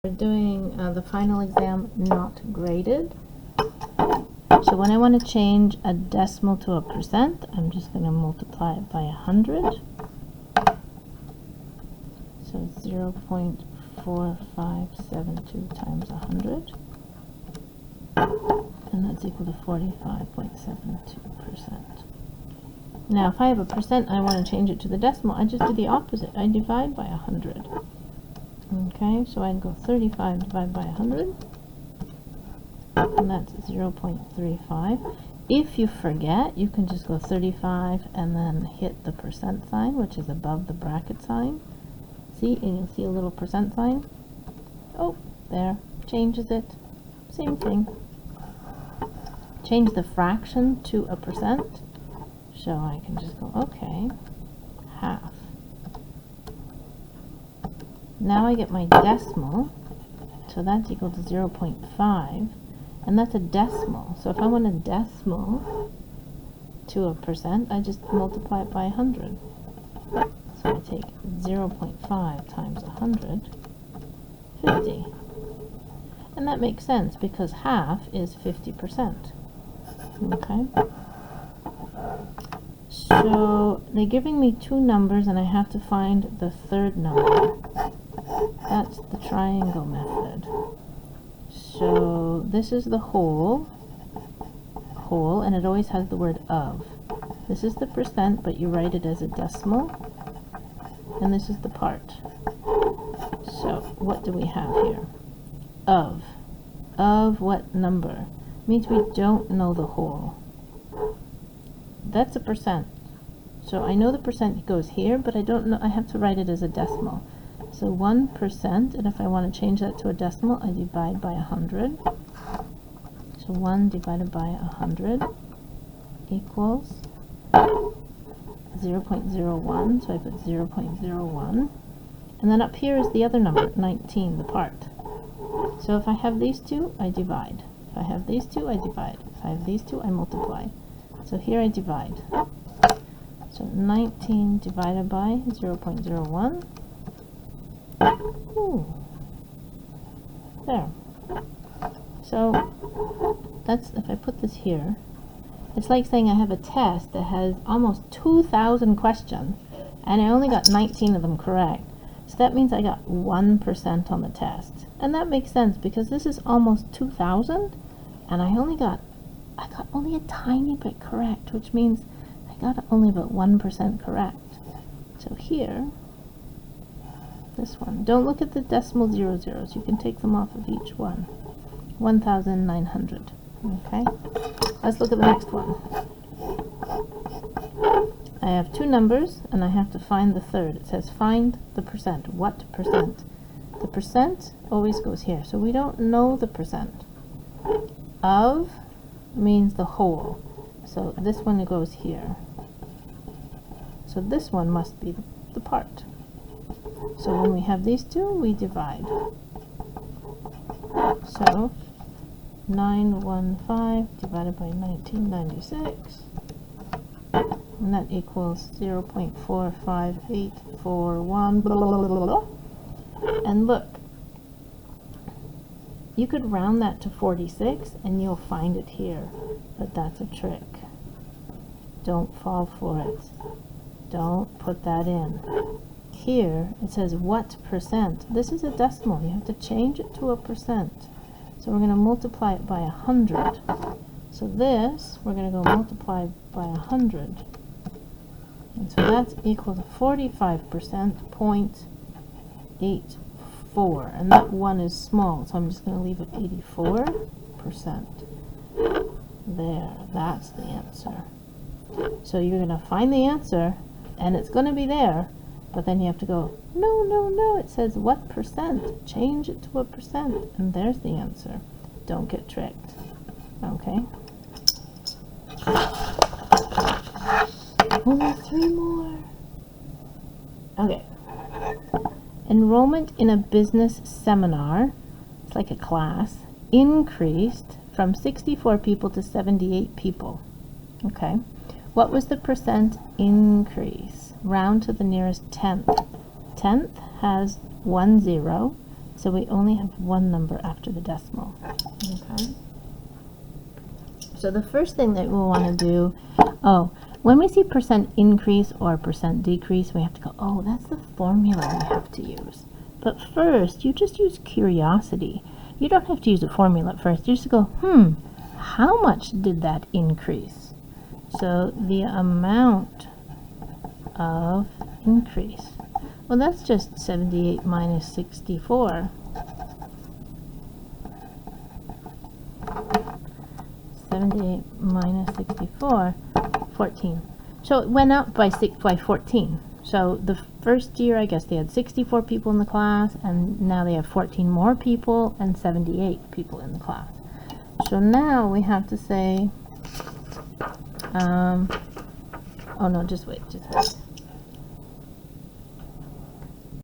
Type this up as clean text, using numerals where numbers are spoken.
We're doing the final exam not graded. So when I want to change a decimal to a percent, I'm just going to multiply it by 100. So it's 0.4572 times 100. And that's equal to 45.72%. Now if I have a percent, I want to change it to the decimal, I just do the opposite. I divide by 100. Okay, so I'd go 35 divided by 100, and that's 0.35. If you forget, you can just go 35 and then hit the percent sign, which is above the bracket sign. See, and you'll see a little percent sign. Oh, there, changes it. Same thing. Change the fraction to a percent. So I can just go, okay, half. Now I get my decimal, so that's equal to 0.5, and that's a decimal. So if I want a decimal to a percent, I just multiply it by 100. So I take 0.5 times 100, 50. And that makes sense because half is 50%. Okay? So they're giving me two numbers and I have to find the third number. That's the triangle method. So this is the whole, and it always has the word of. This is the percent, but you write it as a decimal, and this is the part. So what do we have here? Of what number? Means we don't know the whole. That's a percent. So I know the percent goes here, but I don't know, I have to write it as a decimal. So 1%, and if I want to change that to a decimal, I divide by 100. So 1 divided by 100 equals 0.01, so I put 0.01. And then up here is the other number, 19, the part. So if I have these two, I divide. If I have these two, I divide. If I have these two, I multiply. So here I divide. So 19 divided by 0.01. Ooh. There. So that's, if I put this here, it's like saying I have a test that has almost 2,000 questions and I only got 19 of them correct. So that means I got 1% on the test. And that makes sense because this is almost 2,000 and I got only a tiny bit correct, which means I got only about 1% correct. So here, this one. Don't look at the decimal zeros. You can take them off of each one. 1,900. Okay? Let's look at the next one. I have two numbers, and I have to find the third. It says find the percent. What percent? The percent always goes here, so we don't know the percent. Of means the whole. So this one goes here. So this one must be the part. So when we have these two, we divide. So 915 divided by 1996, and that equals 0.45841. Blah, blah, blah, blah, blah. And look, you could round that to 46 and you'll find it here, but that's a trick. Don't fall for it. Don't put that in. Here it says what percent. This is a decimal. You have to change it to a percent. So we're going to multiply it by 100. So this, we're going to go multiply by 100. And so that's equal to 45%, 0.84. And that one is small, so I'm just going to leave it 84%. There, that's the answer. So you're going to find the answer, and it's going to be there. But then you have to go, no, it says what percent? Change it to a percent. And there's the answer. Don't get tricked. Okay? Only 3 more. Okay. Enrollment in a business seminar, it's like a class, increased from 64 people to 78 people. Okay? What was the percent increase? Round to the nearest tenth. Tenth has 1 0. So we only have one number after the decimal. Okay. So the first thing that we'll want to do, when we see percent increase or percent decrease, we have to go, oh, that's the formula we have to use. But first, you just use curiosity. You don't have to use a formula at first. You just go, how much did that increase? So the amount of increase. Well, that's just 78 minus 64. 78 minus 64, 14. So it went up by 14. So the first year, I guess they had 64 people in the class, and now they have 14 more people and 78 people in the class. So now we have to say, oh no, just wait.